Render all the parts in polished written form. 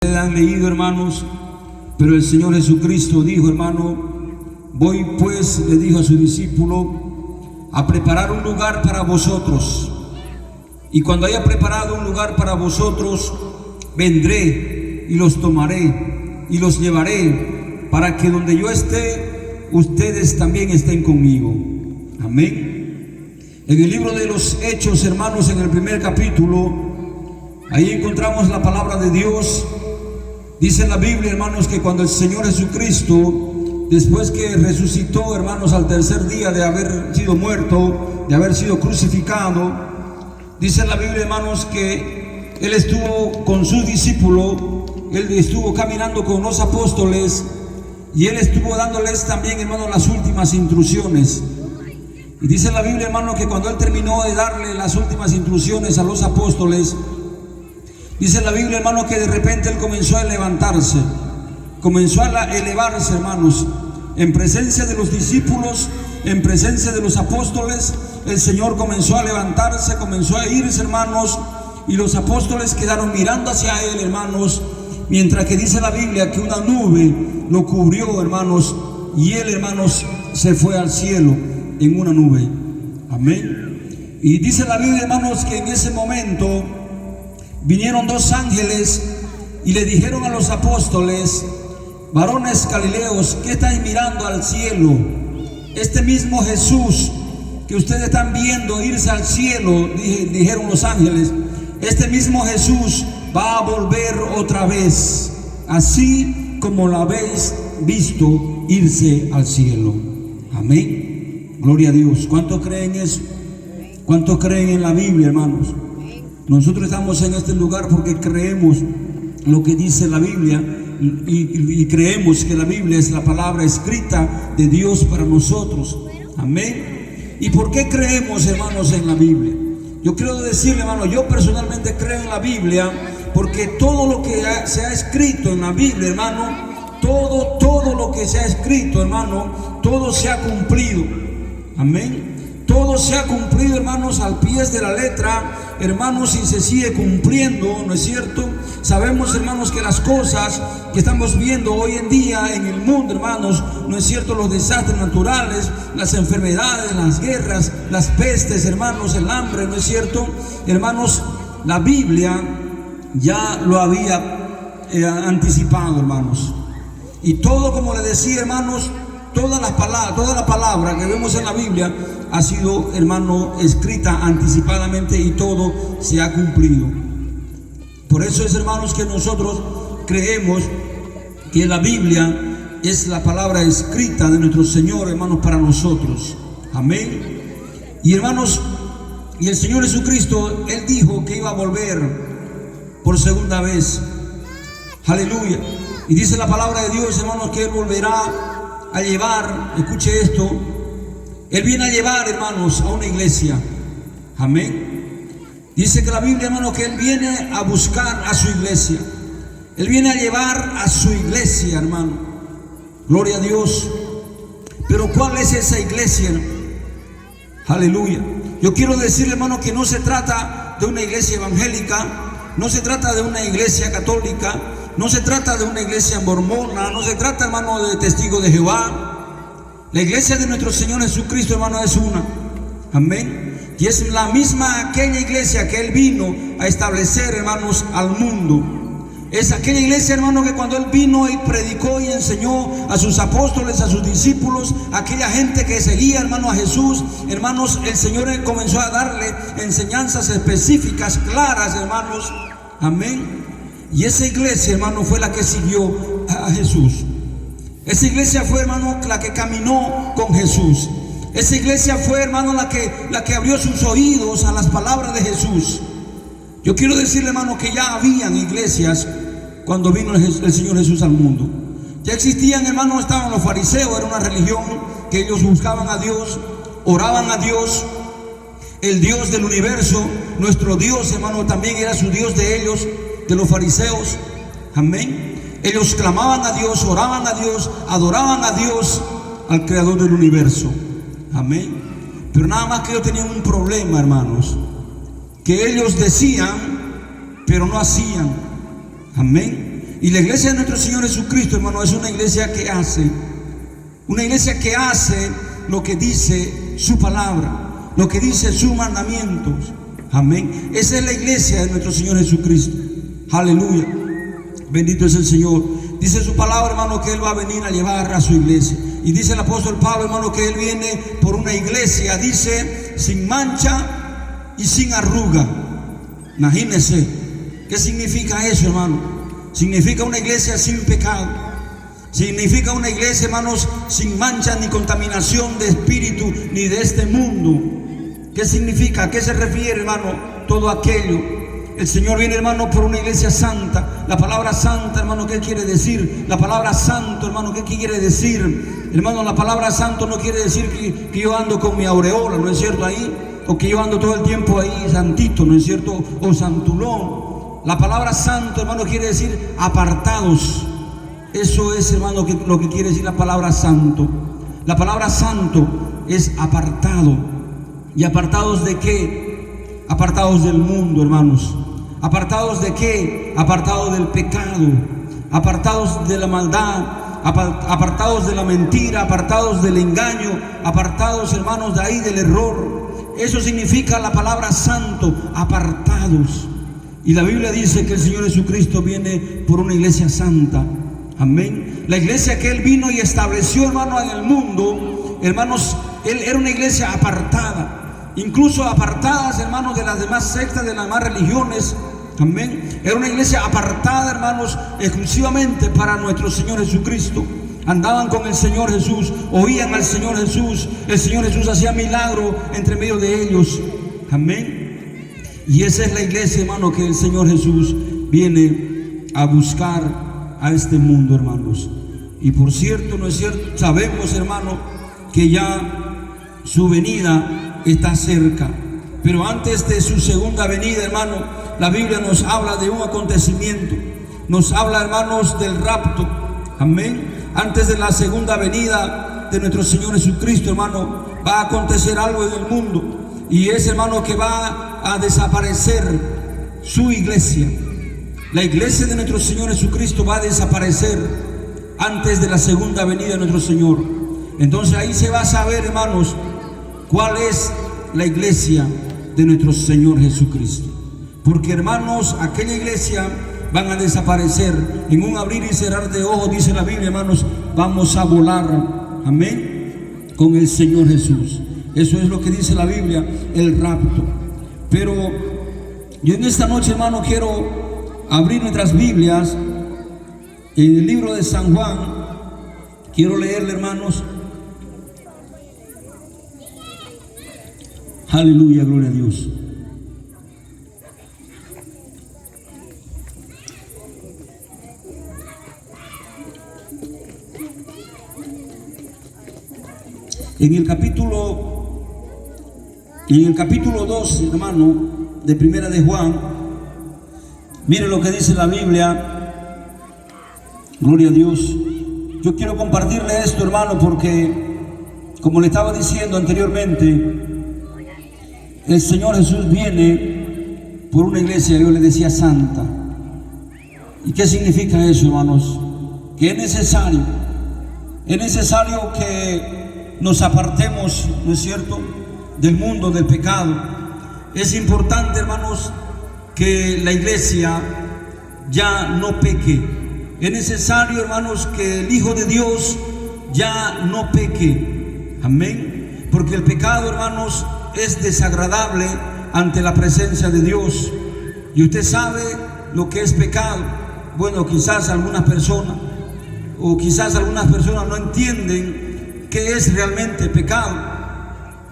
Han leído, hermanos, pero el Señor Jesucristo dijo, hermano, voy pues, le dijo a su discípulo, a preparar un lugar para vosotros, y cuando haya preparado un lugar para vosotros, vendré y los tomaré y los llevaré, para que donde yo esté, ustedes también estén conmigo. Amén. En el libro de los Hechos, hermanos, en el primer capítulo, ahí encontramos la palabra de Dios. Dice la Biblia, hermanos, que cuando el Señor Jesucristo, después que resucitó, hermanos, al tercer día de haber sido muerto, de haber sido crucificado, dice la Biblia, hermanos, que Él estuvo con sus discípulos, Él estuvo caminando con los apóstoles, y Él estuvo dándoles también, hermanos, las últimas instrucciones. Y dice la Biblia, hermanos, que cuando Él terminó de darle las últimas instrucciones a los apóstoles, dice la Biblia, hermano, que de repente Él comenzó a levantarse, comenzó a elevarse, hermanos, en presencia de los discípulos, en presencia de los apóstoles. El Señor comenzó a levantarse, comenzó a irse, hermanos, y los apóstoles quedaron mirando hacia Él, hermanos, mientras que dice la Biblia que una nube lo cubrió, hermanos, y Él, hermanos, se fue al cielo en una nube. Amén. Y dice la Biblia, hermanos, que en ese momento vinieron dos ángeles y le dijeron a los apóstoles: varones galileos, ¿qué estáis mirando al cielo? Este mismo Jesús que ustedes están viendo irse al cielo, dijeron los ángeles, este mismo Jesús va a volver otra vez, así como lo habéis visto irse al cielo. Amén. Gloria a Dios. ¿Cuántos creen eso? ¿Cuántos creen en la Biblia, hermanos? Nosotros estamos en este lugar porque creemos lo que dice la Biblia y creemos que la Biblia es la palabra escrita de Dios para nosotros. Amén. ¿Y por qué creemos, hermanos, en la Biblia? Yo quiero decirle, hermano, yo personalmente creo en la Biblia porque todo lo que se ha escrito en la Biblia, hermano, todo lo que se ha escrito, hermano, todo se ha cumplido. Amén. Todo se ha cumplido, hermanos, al pie de la letra, hermanos, y se sigue cumpliendo, ¿no es cierto? Sabemos, hermanos, que las cosas que estamos viendo hoy en día en el mundo, hermanos, ¿no es cierto? Los desastres naturales, las enfermedades, las guerras, las pestes, hermanos, el hambre, ¿no es cierto? Hermanos, la Biblia ya lo había anticipado, hermanos. Y todo, como le decía, hermanos, toda la palabra que vemos en la Biblia ha sido, hermano, escrita anticipadamente y todo se ha cumplido. Por eso es, hermanos, que nosotros creemos que la Biblia es la palabra escrita de nuestro Señor, hermanos, para nosotros. Amén. Y, hermanos, y el Señor Jesucristo, Él dijo que iba a volver por segunda vez. Aleluya. Y dice la palabra de Dios, hermanos, que Él volverá a llevar, escuche esto, Él viene a llevar, hermanos, a una iglesia. Amén. Dice que la Biblia, hermanos, que Él viene a buscar a su iglesia. Él viene a llevar a su iglesia, hermano. Gloria a Dios. Pero ¿cuál es esa iglesia? Aleluya. Yo quiero decirle, hermano, que no se trata de una iglesia evangélica, no se trata de una iglesia católica, no se trata de una iglesia mormona, no se trata, hermano, de testigos de Jehová. La iglesia de nuestro Señor Jesucristo, hermano, es una. Amén. Y es la misma aquella iglesia que Él vino a establecer, hermanos, al mundo. Es aquella iglesia, hermano, que cuando Él vino y predicó y enseñó a sus apóstoles, a sus discípulos, a aquella gente que seguía, hermano, a Jesús, hermanos, el Señor comenzó a darle enseñanzas específicas, claras, hermanos. Amén. Y esa iglesia, hermano, fue la que siguió a Jesús. Esa iglesia fue, hermano, la que caminó con Jesús. Esa iglesia fue, hermano, la que abrió sus oídos a las palabras de Jesús. Yo quiero decirle, hermano, que ya habían iglesias cuando vino el Señor Jesús al mundo. Ya existían, hermano, estaban los fariseos, era una religión que ellos buscaban a Dios, oraban a Dios, el Dios del universo. Nuestro Dios, hermano, también era su Dios de ellos, de los fariseos. Amén. Ellos clamaban a Dios, oraban a Dios, adoraban a Dios, al creador del universo. Amén. Pero nada más que ellos tenían un problema, hermanos, que ellos decían, pero no hacían. Amén. Y la iglesia de nuestro Señor Jesucristo, hermano, es una iglesia que hace lo que dice su palabra, lo que dice sus mandamientos. Amén. Esa es la iglesia de nuestro Señor Jesucristo. Aleluya. Bendito es el Señor. Dice su palabra, hermano, que Él va a venir a llevar a su iglesia. Y dice el apóstol Pablo, hermano, que Él viene por una iglesia, dice, sin mancha y sin arruga. Imagínense. ¿Qué significa eso, hermano? Significa una iglesia sin pecado. Significa una iglesia, hermanos, sin mancha ni contaminación de espíritu ni de este mundo. ¿Qué significa? ¿A qué se refiere, hermano? Todo aquello. El Señor viene, hermano, por una iglesia santa. La palabra santa, hermano, ¿qué quiere decir? La palabra santo, hermano, ¿qué quiere decir? Hermano, la palabra santo no quiere decir que yo ando con mi aureola, ¿no es cierto? Ahí, o que yo ando todo el tiempo ahí santito, ¿no es cierto? O santulón. La palabra santo, hermano, quiere decir apartados. Eso es, hermano, lo que quiere decir la palabra santo. La palabra santo es apartado. ¿Y apartados de qué? Apartados del mundo, hermanos. ¿Apartados de qué? Apartados del pecado, apartados de la maldad, apartados de la mentira, apartados del engaño, apartados, hermanos, de ahí del error. Eso significa la palabra santo, apartados. Y la Biblia dice que el Señor Jesucristo viene por una iglesia santa. Amén. La iglesia que Él vino y estableció, hermano, en el mundo, hermanos, Él era una iglesia apartada, incluso apartadas, hermanos, de las demás sectas, de las demás religiones. Amén. Era una iglesia apartada, hermanos, exclusivamente para nuestro Señor Jesucristo. Andaban con el Señor Jesús, oían al Señor Jesús. El Señor Jesús hacía milagro entre medio de ellos. Amén. Y esa es la iglesia, hermano, que el Señor Jesús viene a buscar a este mundo, hermanos. Y por cierto, ¿no es cierto? Sabemos, hermano, que ya su venida está cerca. Pero antes de su segunda venida, hermano, la Biblia nos habla de un acontecimiento. Nos habla, hermanos, del rapto. Amén. Antes de la segunda venida de nuestro Señor Jesucristo, hermano, va a acontecer algo en el mundo. Y es, hermano, que va a desaparecer su iglesia. La iglesia de nuestro Señor Jesucristo va a desaparecer antes de la segunda venida de nuestro Señor. Entonces ahí se va a saber, hermanos, cuál es la iglesia de nuestro Señor Jesucristo. Porque, hermanos, aquella iglesia van a desaparecer en un abrir y cerrar de ojos, dice la Biblia, hermanos. Vamos a volar, amén, con el Señor Jesús. Eso es lo que dice la Biblia, el rapto. Pero yo en esta noche, hermano, quiero abrir nuestras Biblias en el libro de San Juan. Quiero leerle, hermanos. Aleluya, gloria a Dios. En el capítulo 2, hermano, de Primera de Juan, mire lo que dice la Biblia. Gloria a Dios. Yo quiero compartirle esto, hermano, porque, como le estaba diciendo anteriormente, el Señor Jesús viene por una iglesia, yo le decía, santa. ¿Y qué significa eso, hermanos? Que es necesario que nos apartemos, ¿no es cierto?, del mundo, del pecado. Es importante, hermanos, que la iglesia ya no peque. Es necesario, hermanos, que el Hijo de Dios ya no peque. Amén. Porque el pecado, hermanos, es desagradable ante la presencia de Dios. Y usted sabe lo que es pecado. Bueno, quizás algunas personas no entienden qué es realmente pecado.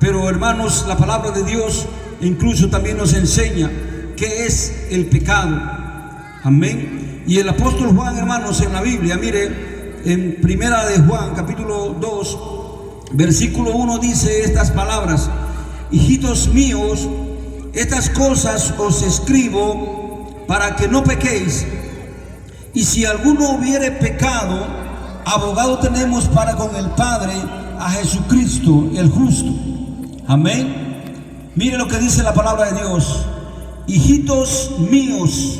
Pero, hermanos, la palabra de Dios incluso también nos enseña qué es el pecado. Amén. Y el apóstol Juan, hermanos, en la Biblia, mire, en Primera de Juan, capítulo 2, versículo 1, dice estas palabras: hijitos míos, estas cosas os escribo para que no pequéis. Y si alguno hubiere pecado, abogado tenemos para con el Padre, a Jesucristo el justo. Amén. Mire lo que dice la palabra de Dios: hijitos míos.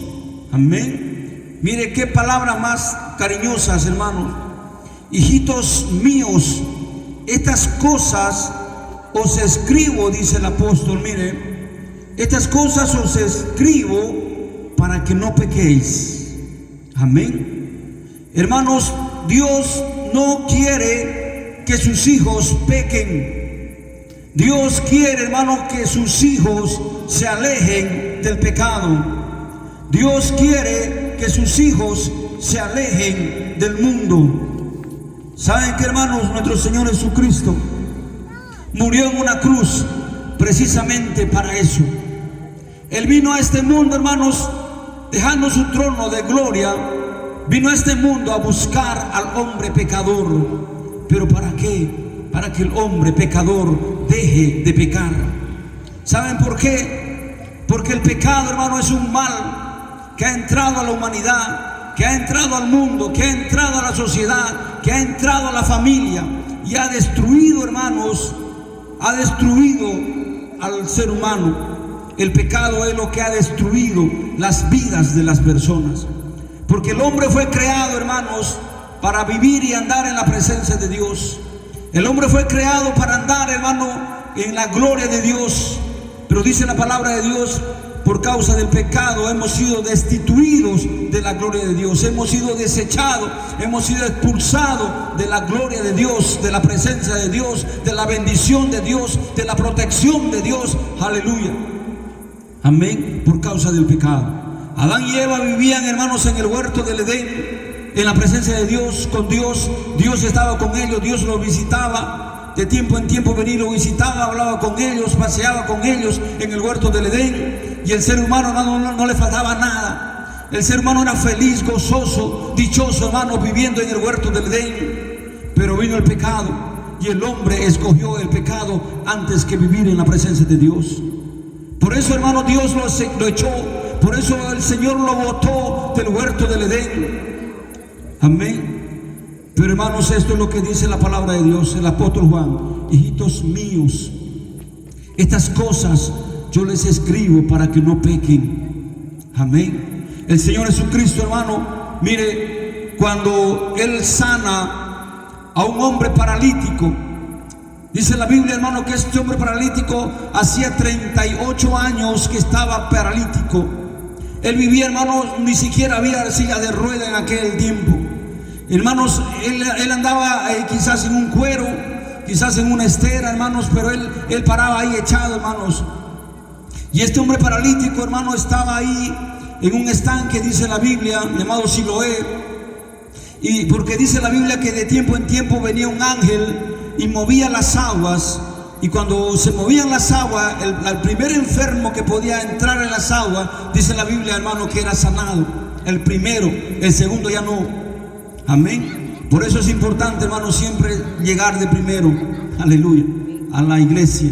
Amén. Mire qué palabras más cariñosas, hermanos. Hijitos míos, estas cosas os escribo, dice el apóstol. Mire, estas cosas os escribo para que no pequéis. Amén. Hermanos, Dios no quiere que sus hijos pequen. Dios quiere, hermanos, que sus hijos se alejen del pecado. Dios quiere que sus hijos se alejen del mundo. ¿Saben qué, hermanos? Nuestro Señor Jesucristo murió en una cruz precisamente para eso. Él vino a este mundo, hermanos, dejando su trono de gloria. Vino a este mundo a buscar al hombre pecador. ¿Pero para qué? Para que el hombre pecador deje de pecar. ¿Saben por qué? Porque el pecado, hermano, es un mal que ha entrado a la humanidad, que ha entrado al mundo, que ha entrado a la sociedad, que ha entrado a la familia y ha destruido, hermanos, ha destruido al ser humano. El pecado es lo que ha destruido las vidas de las personas. Porque el hombre fue creado, hermanos, para vivir y andar en la presencia de Dios. El hombre fue creado para andar, hermano, en la gloria de Dios. Pero dice la palabra de Dios, por causa del pecado hemos sido destituidos de la gloria de Dios. Hemos sido desechados, hemos sido expulsados de la gloria de Dios, de la presencia de Dios, de la bendición de Dios, de la protección de Dios. Aleluya. Amén. Por causa del pecado. Adán y Eva vivían, hermanos, en el huerto del Edén, en la presencia de Dios, con Dios. Dios estaba con ellos, Dios los visitaba. De tiempo en tiempo venía y los visitaba, hablaba con ellos, paseaba con ellos en el huerto del Edén. Y el ser humano, hermano, no le faltaba nada. El ser humano era feliz, gozoso, dichoso, hermano, viviendo en el huerto del Edén. Pero vino el pecado y el hombre escogió el pecado antes que vivir en la presencia de Dios. Por eso, hermano, Dios lo echó. Por eso el Señor lo botó del huerto del Edén. Amén. Pero, hermanos, esto es lo que dice la palabra de Dios. El apóstol Juan: hijitos míos, estas cosas yo les escribo para que no pequen. Amén. El Señor Jesucristo, hermano, mire, cuando Él sana a un hombre paralítico, dice la Biblia, hermano, que este hombre paralítico hacía 38 años que estaba paralítico. Él vivía, hermanos, ni siquiera había silla de rueda en aquel tiempo. Hermanos, él andaba quizás en un cuero, quizás en una estera, hermanos, pero él paraba ahí echado, hermanos. Y este hombre paralítico, hermano, estaba ahí en un estanque, dice la Biblia, llamado Siloé. Y porque dice la Biblia que de tiempo en tiempo venía un ángel y movía las aguas. Y cuando se movían las aguas, el primer enfermo que podía entrar en las aguas, dice la Biblia, hermano, que era sanado. El primero, el segundo ya no. Amén. Por eso es importante, hermano, siempre llegar de primero. Aleluya. A la iglesia.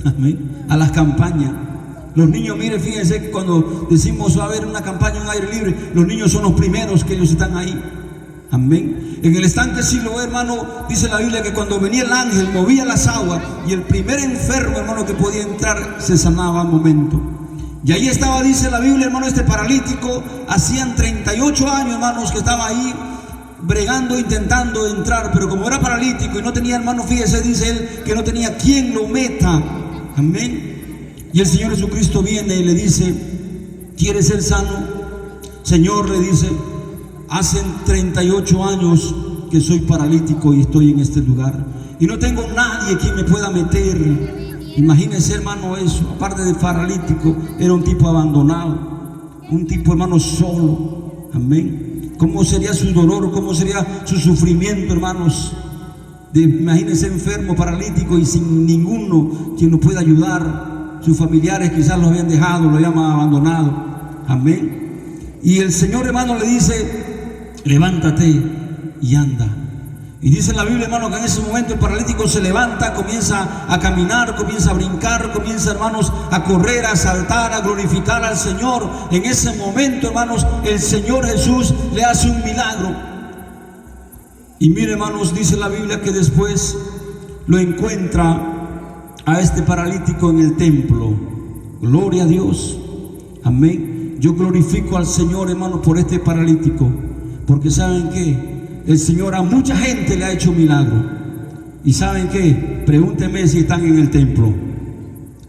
Amén. A las campañas. Los niños, miren, fíjense que cuando decimos va a haber una campaña en aire libre, los niños son los primeros que ellos están ahí. Amén. En el estanque Siloé, hermano, dice la Biblia que cuando venía el ángel movía las aguas y el primer enfermo, hermano, que podía entrar se sanaba al momento. Y ahí estaba, dice la Biblia, hermano, este paralítico. Hacían 38 años, hermanos, que estaba ahí bregando, intentando entrar, pero como era paralítico y no tenía, hermano, fíjese, dice él, que no tenía quien lo meta. Amén. Y el Señor Jesucristo viene y le dice: ¿quieres ser sano? Señor, le dice, hace 38 años que soy paralítico y estoy en este lugar y no tengo nadie quien me pueda meter. Imagínense, hermano, eso. Aparte de paralítico, era un tipo abandonado, un tipo, hermano, solo. Amén. ¿Cómo sería su dolor? ¿Cómo sería su sufrimiento, hermanos? Imagínense enfermo, paralítico y sin ninguno quien lo pueda ayudar. Sus familiares quizás lo habían dejado, lo habían abandonado. Amén. Y el Señor, hermano, le dice: levántate y anda. Y dice la Biblia, hermano, que en ese momento el paralítico se levanta, comienza a caminar, comienza a brincar, comienza, hermanos, a correr, a saltar, a glorificar al Señor. En ese momento, hermanos, el Señor Jesús le hace un milagro. Y mire, hermanos, dice la Biblia que después lo encuentra a este paralítico en el templo. Gloria a Dios. Amén. yo glorifico al Señor, hermano, por este paralítico, porque ¿saben qué? El Señor a mucha gente le ha hecho milagro. Y ¿saben qué? Pregúntenme si están en el templo.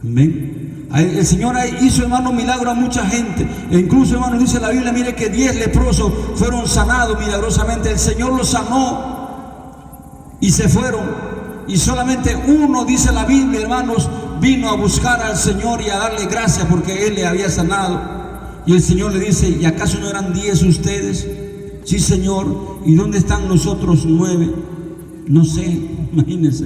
Amén. El Señor hizo, hermano, milagro a mucha gente. E incluso, hermano, dice la Biblia, mire que 10 leprosos fueron sanados milagrosamente. El Señor los sanó y se fueron. Y solamente uno, dice la Biblia, hermanos, vino a buscar al Señor y a darle gracias porque Él le había sanado. Y el Señor le dice, ¿y acaso no eran 10 ustedes? Sí, Señor. ¿Y dónde están los otros 9? No sé, imagínense.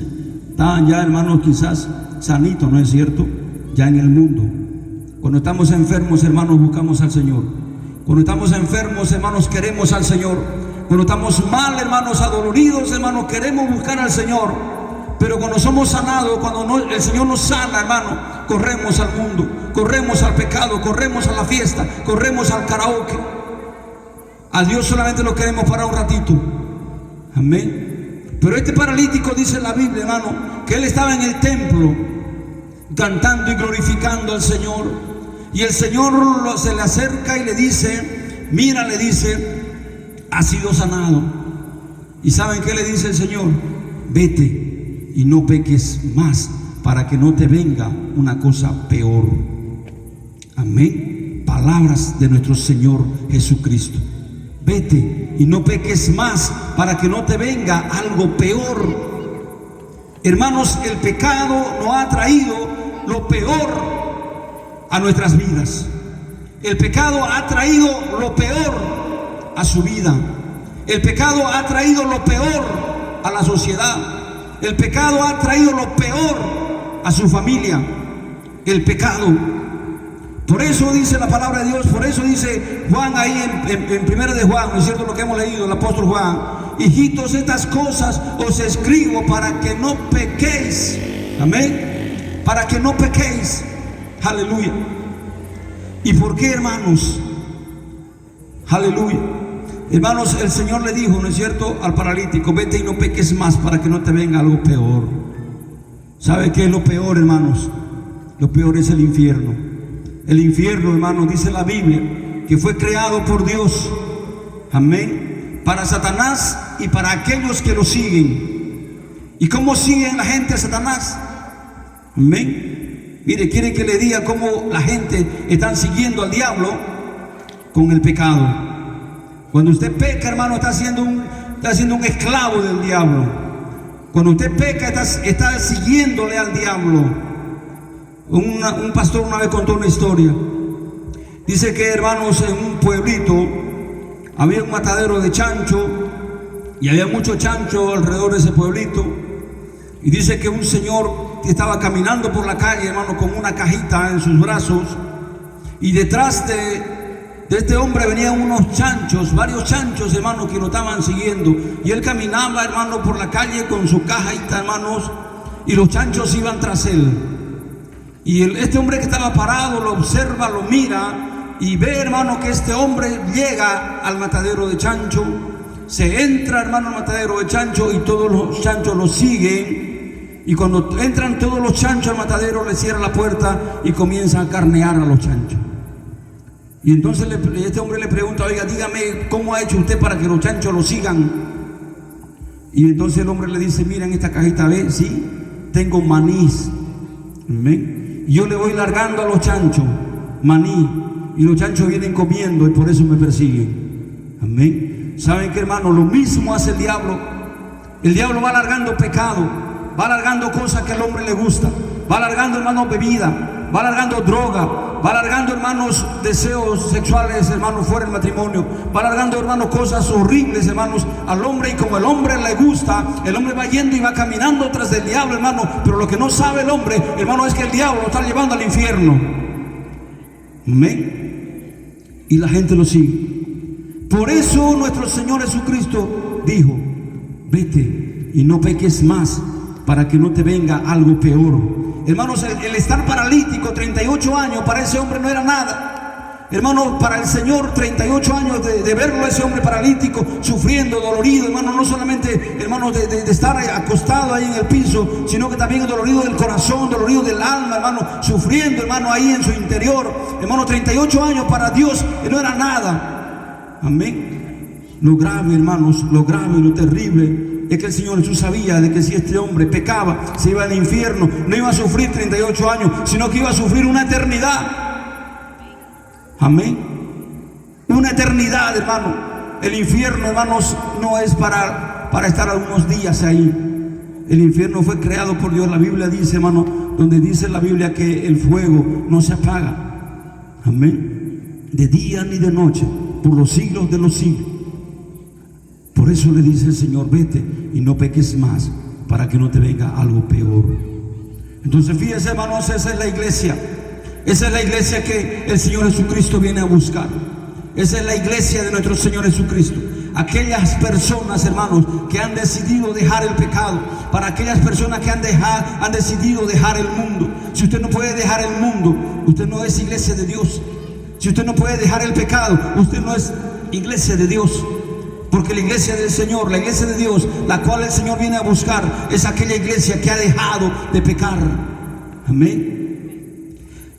Estaban ya, hermanos, quizás sanitos, ¿no es cierto? Ya en el mundo. Cuando estamos enfermos, hermanos, buscamos al Señor. Cuando estamos enfermos, hermanos, queremos al Señor. Cuando estamos mal, hermanos, adoloridos, hermanos, queremos buscar al Señor. Pero cuando somos sanados, cuando el Señor nos sana, hermano, corremos al mundo, corremos al pecado, corremos a la fiesta, corremos al karaoke. A Dios solamente lo queremos para un ratito. Amén. Pero este paralítico, dice la Biblia, hermano, que él estaba en el templo cantando y glorificando al Señor. Y el Señor se le acerca y le dice, mira, le dice, has sido sanado. ¿Y saben qué le dice el Señor? Vete y no peques más, para que no te venga una cosa peor. Amén. Palabras de nuestro Señor Jesucristo. Vete y no peques más, para que no te venga algo peor. Hermanos, el pecado nos ha traído lo peor a nuestras vidas. El pecado ha traído lo peor a su vida. El pecado ha traído lo peor a la sociedad. El pecado ha traído lo peor a su familia. El pecado. Por eso dice la palabra de Dios, por eso dice Juan ahí en primera de Juan, ¿no es cierto lo que hemos leído, el apóstol Juan? Hijitos, estas cosas os escribo para que no pequéis. Amén. Para que no pequéis. Aleluya. ¿Y por qué, hermanos? Aleluya. Hermanos, el Señor le dijo, ¿no es cierto?, al paralítico, vete y no peques más para que no te venga algo peor. ¿Sabe qué es lo peor, hermanos? Lo peor es el infierno. El infierno, hermanos, dice la Biblia, que fue creado por Dios. Amén. Para Satanás y para aquellos que lo siguen. ¿Y cómo siguen la gente a Satanás? Amén. Mire, quiere que le diga cómo la gente está siguiendo al diablo con el pecado. Cuando usted peca, hermano, está siendo un esclavo del diablo. Cuando usted peca, está siguiéndole al diablo. Un pastor una vez contó una historia. Dice que, hermanos, en un pueblito había un matadero de chancho y había mucho chancho alrededor de ese pueblito. Y dice que un señor que estaba caminando por la calle, hermano, con una cajita en sus brazos, y detrás de este hombre venían unos chanchos, varios chanchos, hermanos, que lo estaban siguiendo. Y él caminaba, hermano, por la calle con su cajita, hermanos, y los chanchos iban tras él. Y este hombre que estaba parado lo observa, lo mira y ve, hermano, que este hombre llega al matadero de chancho. Se entra, hermano, al matadero de chancho y todos los chanchos lo siguen. Y cuando entran todos los chanchos al matadero, le cierra la puerta y comienza a carnear a los chanchos. Y entonces este hombre le pregunta, oiga, dígame, ¿cómo ha hecho usted para que los chanchos lo sigan? Y entonces el hombre le dice, mira, en esta cajita, ve, sí, tengo manís. Amén. Yo le voy largando a los chanchos maní y los chanchos vienen comiendo y por eso me persiguen. Amén. ¿Saben qué, hermano? Lo mismo hace el diablo. El diablo va largando pecado, va largando cosas que al hombre le gusta, va largando, hermanos, bebida, va largando droga, va largando, hermanos, deseos sexuales, hermanos, fuera del matrimonio, va largando, hermanos, cosas horribles, hermanos, al hombre. Y como el hombre le gusta, el hombre va yendo y va caminando tras del diablo, hermano. Pero lo que no sabe el hombre, hermano, es que el diablo lo está llevando al infierno. Amén. Y la gente lo sigue. Por eso nuestro Señor Jesucristo dijo, vete y no peques más, para que no te venga algo peor. Hermanos, el estar paralítico 38 años para ese hombre no era nada. Hermano, para el Señor, 38 años de verlo a ese hombre paralítico, sufriendo, dolorido, hermano, no solamente, hermano, de estar acostado ahí en el piso, sino que también dolorido del corazón, dolorido del alma, hermano, sufriendo, hermano, ahí en su interior. Hermano, 38 años para Dios no era nada. Amén. Lo grave, hermanos, lo grave, lo terrible es que el Señor Jesús sabía de que si este hombre pecaba, se iba al infierno. No iba a sufrir 38 años, sino que iba a sufrir una eternidad. Amén. Una eternidad, hermano. El infierno, hermanos, no es para estar algunos días ahí. El infierno fue creado por Dios. La Biblia dice, hermano, donde dice la Biblia que el fuego no se apaga. Amén. De día ni de noche, por los siglos de los siglos. Por eso le dice el Señor, vete y no peques más, para que no te venga algo peor. Entonces fíjense, hermanos, esa es la iglesia. Esa es la iglesia que el Señor Jesucristo viene a buscar. Esa es la iglesia de nuestro Señor Jesucristo. Aquellas personas, hermanos, que han decidido dejar el pecado. Para aquellas personas que han decidido dejar el mundo. Si usted no puede dejar el mundo, usted no es iglesia de Dios. Si usted no puede dejar el pecado, usted no es iglesia de Dios. Porque la iglesia del Señor, la iglesia de Dios, la cual el Señor viene a buscar, es aquella iglesia que ha dejado de pecar. Amén.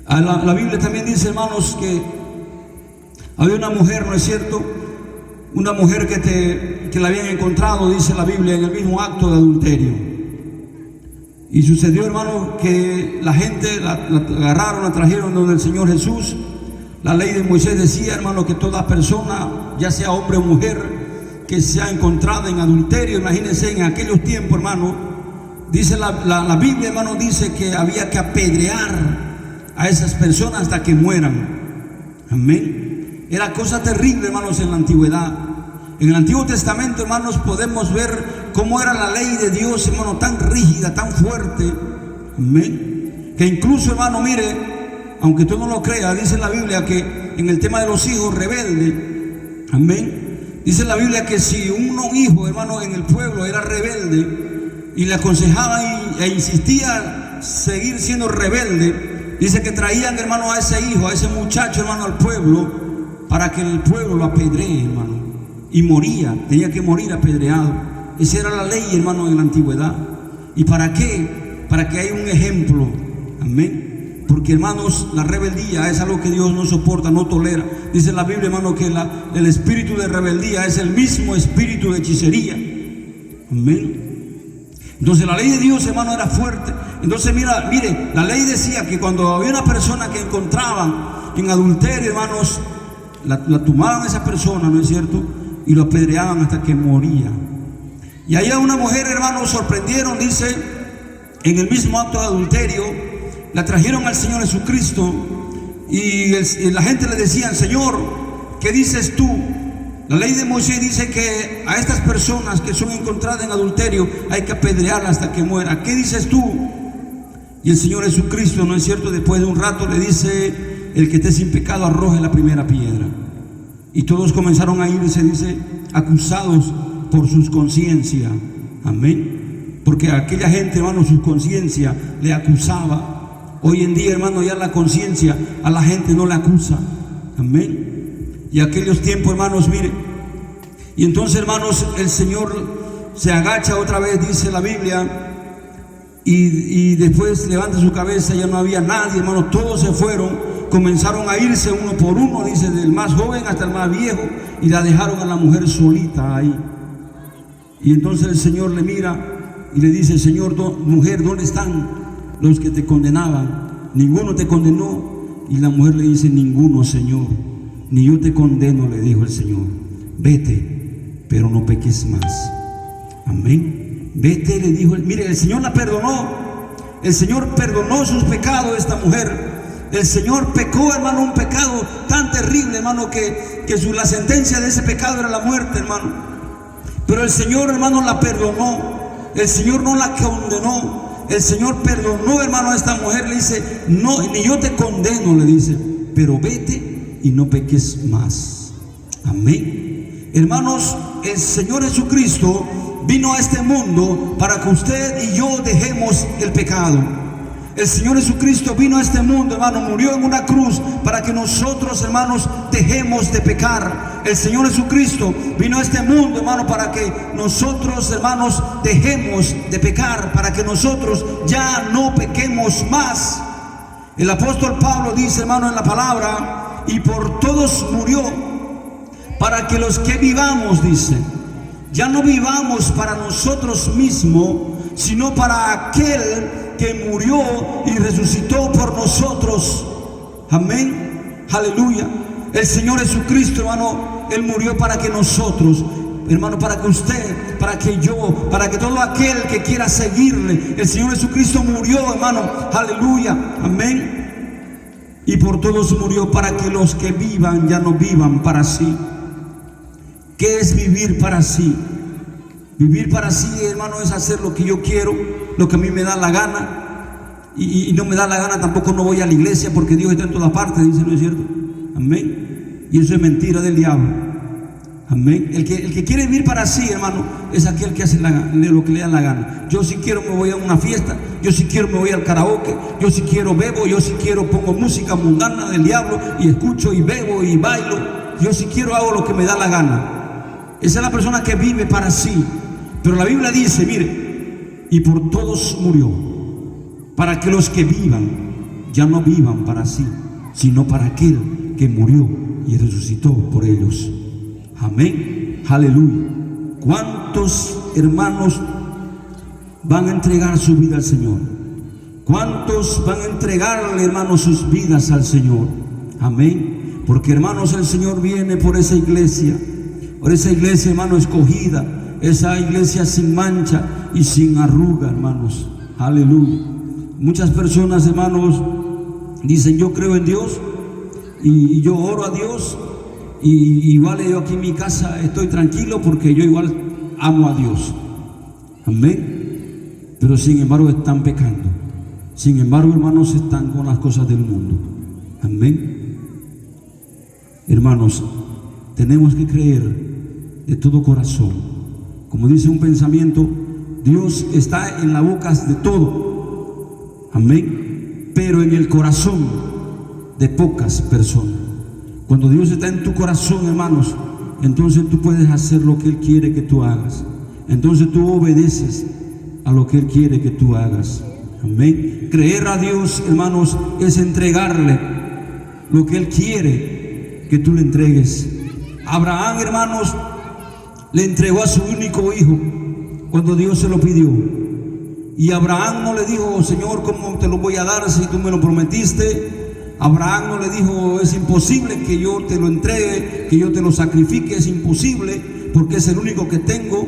La Biblia también dice, hermanos, que había una mujer, ¿no es cierto? Una mujer que la habían encontrado, dice la Biblia, en el mismo acto de adulterio. Y sucedió, hermano, que la gente la agarraron, la trajeron donde el Señor Jesús. La ley de Moisés decía, hermano, que toda persona, ya sea hombre o mujer, que sea encontrada en adulterio, imagínense en aquellos tiempos, hermano, dice la Biblia, hermano, dice que había que apedrear a esas personas hasta que mueran. Amén. Era cosa terrible, hermanos, en la antigüedad. En el Antiguo Testamento, hermanos, podemos ver cómo era la ley de Dios, hermano, tan rígida, tan fuerte. Amén. Que incluso, hermano, mire, aunque usted no lo crea, dice la Biblia que en el tema de los hijos rebeldes, amén, dice la Biblia que si un hijo, hermano, en el pueblo era rebelde y le aconsejaban e insistía seguir siendo rebelde, dice que traían, hermano, a ese hijo, a ese muchacho, hermano, al pueblo, para que el pueblo lo apedree, hermano. Y moría, tenía que morir apedreado. Esa era la ley, hermano, en la antigüedad. ¿Y para qué? Para que haya un ejemplo. Amén. Porque, hermanos, la rebeldía es algo que Dios no soporta, no tolera. Dice la Biblia, hermano, que el espíritu de rebeldía es el mismo espíritu de hechicería. Amén. Entonces la ley de Dios, hermano, era fuerte. Entonces mire, la ley decía que cuando había una persona que encontraban en adulterio, hermanos, la tomaban a esa persona, ¿no es cierto? Y lo apedreaban hasta que moría. Y ahí a una mujer, hermanos, sorprendieron, dice, en el mismo acto de adulterio, la trajeron al Señor Jesucristo y la gente le decía, Señor, ¿qué dices tú? La ley de Moisés dice que a estas personas que son encontradas en adulterio hay que apedrearlas hasta que muera. ¿Qué dices tú? Y el Señor Jesucristo, ¿no es cierto?, después de un rato le dice, el que esté sin pecado arroje la primera piedra. Y todos comenzaron a irse, dice, acusados por sus conciencias. Amén. Porque aquella gente, hermano, su conciencia le acusaba. Hoy en día, hermano, ya la conciencia a la gente no la acusa. Amén. Y aquellos tiempos, hermanos, mire. Y entonces, hermanos, el Señor se agacha otra vez, dice la Biblia. Y después levanta su cabeza, ya no había nadie, hermano, todos se fueron, comenzaron a irse uno por uno, dice, del más joven hasta el más viejo, y la dejaron a la mujer solita ahí. Y entonces el Señor le mira y le dice, Señor, mujer, ¿dónde están los que te condenaban? Ninguno te condenó. Y la mujer le dice, ninguno, Señor, ni yo te condeno, le dijo el Señor. Vete, pero no peques más. Amén. Vete, le dijo, mire, el Señor la perdonó. El Señor perdonó sus pecados de esta mujer. El Señor pecó, hermano, un pecado tan terrible, hermano, que la sentencia de ese pecado era la muerte, hermano. Pero el Señor, hermano, la perdonó. El Señor no la condenó. El Señor perdonó, hermano, a esta mujer. Le dice, no, ni yo te condeno, le dice, pero vete y no peques más. Amén. Hermanos, el Señor Jesucristo vino a este mundo para que usted y yo dejemos el pecado. El Señor Jesucristo vino a este mundo, hermano, murió en una cruz para que nosotros, hermanos, dejemos de pecar. El Señor Jesucristo vino a este mundo, hermano, para que nosotros, hermanos, dejemos de pecar, para que nosotros ya no pequemos más. El apóstol Pablo dice, hermano, en la palabra, y por todos murió, para que los que vivamos, dice, ya no vivamos para nosotros mismos, sino para aquel que murió y resucitó por nosotros. Amén, aleluya. El Señor Jesucristo, hermano, Él murió para que nosotros, hermano, para que usted, para que yo, para que todo aquel que quiera seguirle, el Señor Jesucristo murió, hermano, aleluya, amén. Y por todos murió, para que los que vivan ya no vivan para sí. ¿Qué es vivir para sí? Vivir para sí, hermano, es hacer lo que yo quiero, lo que a mí me da la gana. Y no me da la gana, tampoco no voy a la iglesia porque Dios está en todas partes, dice, ¿no es cierto? Amén. Y eso es mentira del diablo. Amén. El que quiere vivir para sí, hermano, es aquel que hace lo que le da la gana. Yo si quiero me voy a una fiesta, yo si quiero me voy al karaoke, yo si quiero bebo, yo si quiero pongo música mundana del diablo y escucho y bebo y bailo. Yo si quiero hago lo que me da la gana. Esa es la persona que vive para sí. Pero la Biblia dice, mire, y por todos murió, para que los que vivan ya no vivan para sí, sino para aquel que murió y resucitó por ellos. Amén, aleluya. ¿Cuántos hermanos van a entregar su vida al Señor? ¿Cuántos van a entregarle, hermanos, sus vidas al Señor? Amén. Porque, hermanos, el Señor viene por esa iglesia, hermano, escogida, esa iglesia sin mancha y sin arruga, hermanos. Aleluya. Muchas personas, hermanos, dicen, yo creo en Dios y yo oro a Dios, y igual yo aquí en mi casa estoy tranquilo porque yo igual amo a Dios. Amén. Pero sin embargo están pecando. Sin embargo, hermanos, están con las cosas del mundo. Amén. Hermanos, tenemos que creer de todo corazón. Como dice un pensamiento, Dios está en la boca de todo. Amén. Pero en el corazón de pocas personas. Cuando Dios está en tu corazón, hermanos, entonces tú puedes hacer lo que Él quiere que tú hagas. Entonces tú obedeces a lo que Él quiere que tú hagas. Amén. Creer a Dios, hermanos, es entregarle lo que Él quiere que tú le entregues. Abraham, hermanos, le entregó a su único hijo cuando Dios se lo pidió. Y Abraham no le dijo, Señor, ¿cómo te lo voy a dar si tú me lo prometiste? Abraham no le dijo, es imposible que yo te lo entregue, que yo te lo sacrifique, es imposible porque es el único que tengo.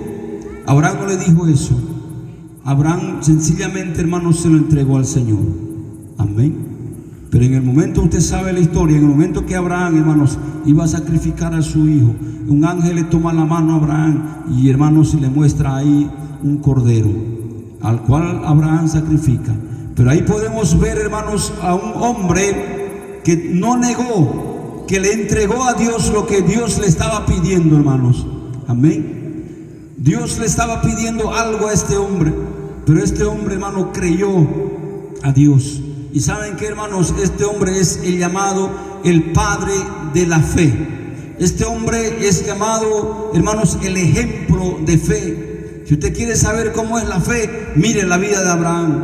Abraham no le dijo eso. Abraham sencillamente, hermanos, se lo entregó al Señor. Amén. Pero en el momento, usted sabe la historia, en el momento que Abraham, hermanos, iba a sacrificar a su hijo, un ángel le toma la mano a Abraham y, hermanos, le muestra ahí un cordero, al cual Abraham sacrifica. Pero ahí podemos ver, hermanos, a un hombre que no negó, que le entregó a Dios lo que Dios le estaba pidiendo, hermanos. Amén. Dios le estaba pidiendo algo a este hombre, pero este hombre, hermano, creyó a Dios. Y saben que, hermanos, este hombre es el llamado el padre de la fe. Este hombre es llamado, hermanos, el ejemplo de fe. Si usted quiere saber cómo es la fe, mire la vida de Abraham.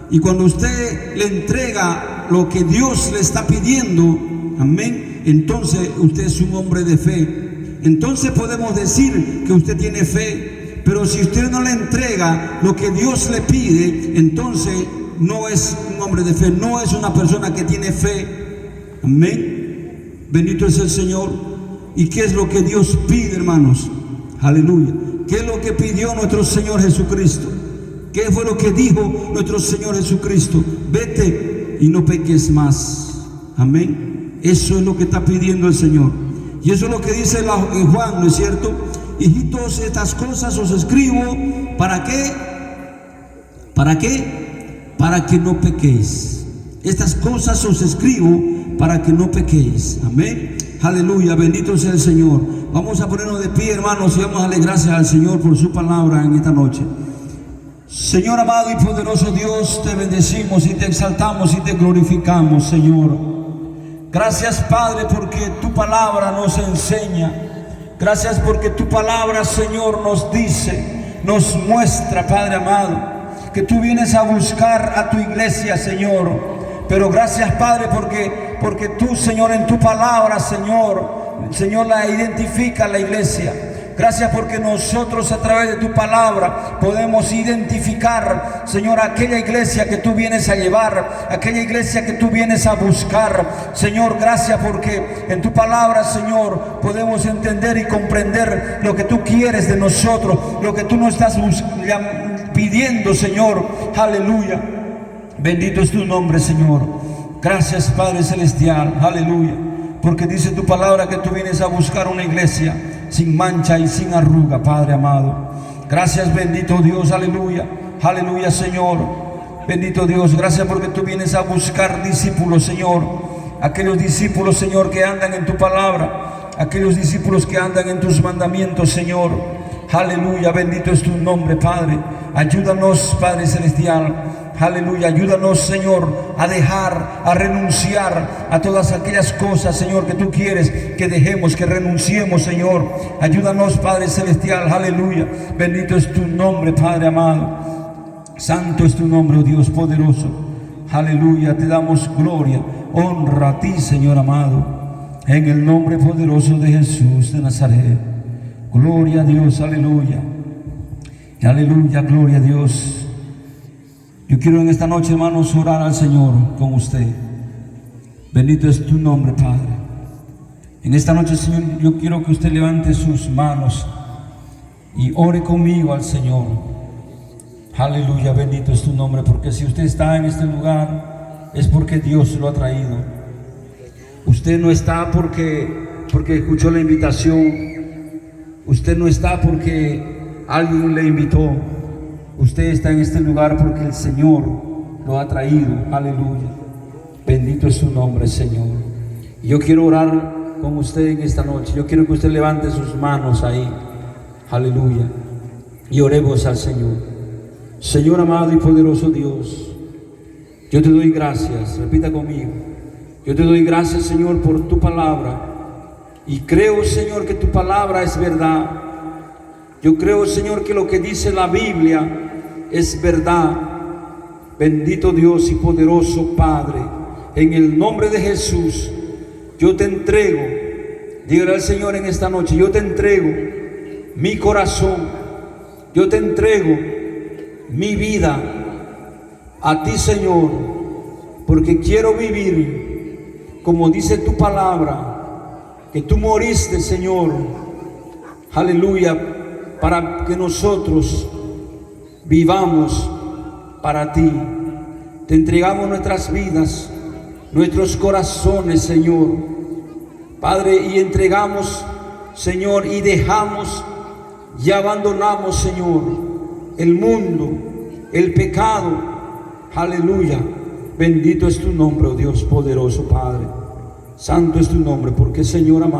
Y cuando usted le entrega lo que Dios le está pidiendo, amén, entonces usted es un hombre de fe. Entonces podemos decir que usted tiene fe. Pero si usted no le entrega lo que Dios le pide, entonces no es un hombre de fe, no es una persona que tiene fe. Amén. Bendito es el Señor. ¿Y qué es lo que Dios pide, hermanos? Aleluya. ¿Qué es lo que pidió nuestro Señor Jesucristo? ¿Qué fue lo que dijo nuestro Señor Jesucristo? Vete y no peques más. Amén. Eso es lo que está pidiendo el Señor. Y eso es lo que dice Juan, ¿no es cierto? Hijitos, estas cosas os escribo, ¿para qué? ¿Para qué? Para que no pequéis. Estas cosas os escribo para que no pequéis. Amén. Aleluya, bendito sea el Señor. Vamos a ponernos de pie, hermanos, y vamos a darle gracias al Señor por su palabra en esta noche. Señor amado y poderoso Dios, te bendecimos y te exaltamos y te glorificamos, Señor. Gracias, Padre, porque tu palabra nos enseña. Gracias porque tu palabra, Señor, nos dice, nos muestra, Padre amado, que tú vienes a buscar a tu iglesia, Señor. Pero gracias, Padre, porque tú, Señor, en tu palabra, Señor, la identifica la iglesia. Gracias porque nosotros a través de tu palabra podemos identificar, Señor, aquella iglesia que tú vienes a llevar, aquella iglesia que tú vienes a buscar. Señor, gracias porque en tu palabra, Señor, podemos entender y comprender lo que tú quieres de nosotros, lo que tú nos estás pidiendo, Señor. Aleluya. Bendito es tu nombre, Señor. Gracias, Padre Celestial. Aleluya. Porque dice tu palabra que tú vienes a buscar una iglesia sin mancha y sin arruga, Padre amado. Gracias, bendito Dios, aleluya, aleluya, Señor. Bendito Dios, gracias porque tú vienes a buscar discípulos, Señor. Aquellos discípulos, Señor, que andan en tu palabra, aquellos discípulos que andan en tus mandamientos, Señor. Aleluya, bendito es tu nombre, Padre. Ayúdanos, Padre Celestial. Aleluya, ayúdanos, Señor, a dejar, a renunciar a todas aquellas cosas, Señor, que tú quieres que dejemos, que renunciemos, Señor. Ayúdanos, Padre Celestial, aleluya. Bendito es tu nombre, Padre amado. Santo es tu nombre, oh Dios poderoso. Aleluya, te damos gloria, honra a ti, Señor amado. En el nombre poderoso de Jesús de Nazaret. Gloria a Dios, aleluya. Aleluya, gloria a Dios. Yo quiero en esta noche, hermanos, orar al Señor con usted. Bendito es tu nombre, Padre. En esta noche, Señor, yo quiero que usted levante sus manos y ore conmigo al Señor. Aleluya, bendito es tu nombre, porque si usted está en este lugar es porque Dios lo ha traído. Usted no está porque escuchó la invitación. Usted no está porque alguien le invitó. Usted está en este lugar porque el Señor lo ha traído. Aleluya. Bendito es su nombre, Señor. Y yo quiero orar con usted en esta noche. Yo quiero que usted levante sus manos ahí. Aleluya. Y oremos al Señor. Señor amado y poderoso Dios, yo te doy gracias. Repita conmigo. Yo te doy gracias, Señor, por tu palabra. Y creo, Señor, que tu palabra es verdad. Yo creo, Señor, que lo que dice la Biblia es verdad. Bendito Dios y poderoso Padre, en el nombre de Jesús, yo te entrego, dígale al Señor en esta noche, yo te entrego mi corazón, yo te entrego mi vida a ti, Señor, porque quiero vivir como dice tu palabra, que tú moriste, Señor, aleluya, para que nosotros vivamos para ti. Te entregamos nuestras vidas, nuestros corazones, Señor, Padre, y entregamos, Señor, y dejamos y abandonamos, Señor, el mundo, el pecado. Aleluya. Bendito es tu nombre, oh Dios poderoso, Padre. Santo es tu nombre, porque, Señor amado,